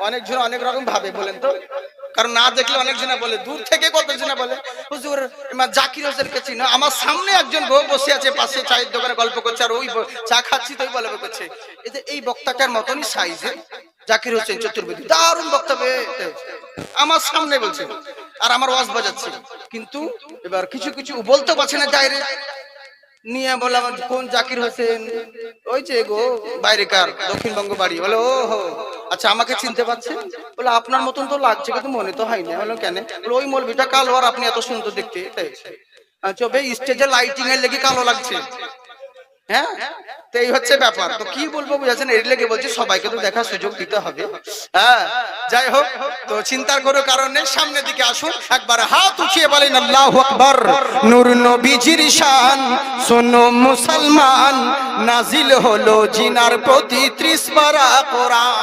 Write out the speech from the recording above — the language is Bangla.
অনেকজন অনেক রকম ভাবে বলেন তো, কারণ না দেখলে অনেক জনা বলে, দূর থেকে কত জনা বলে হুজুর জাকির হোসেনকে চিনো, আমার সামনে একজন বউ বসে আছে পাশে চায়ের দোকানে গল্প করছে, আর ওই চা খাচ্ছি তো বলে করছে এই বক্তাটার মতনই সাইজে জাকির হোসেন চতুর্বেদী, দারুণ বক্তব্য আমার সামনে বলছে, আর আমার ওয়াজ বাজাচ্ছে। কিন্তু এবার কিছু কিছু বলতে পারছে না, ডাইরেক্ট নিয়ে বললাম কোন জাকির হোসেন, ওই যে গো বাইরেকার দক্ষিণবঙ্গ বাড়ি। বলে ও হো আচ্ছা, আমাকে চিনতে পারছেন? বলে আপনার মতন তো লাগছে কিন্তু মনে তো হয় না। বললাম কেন? বলে ওই মৌলভিটা কালো আর আপনি এত সুন্দর দেখতে। চবে স্টেজে লাইটিং এর লেগে কালো লাগছে। হ্যাঁ, তো এই হচ্ছে ব্যাপার। তো কি বলবো বুঝাচ্ছেন, এর লেগে বলছি সবাইকে তো দেখার সুযোগ দিতে হবে। হ্যাঁ, যাই হোক, তো চিন্তার কোনো কারণ নেই, সামনের দিকে আসুন, একবার হাত উঠিয়ে বলেন আল্লাহু আকবার। নূর নবীজির শান শোনো মুসলমান, নাজিল হলো জিনার প্রতি 30 পারা কোরআন।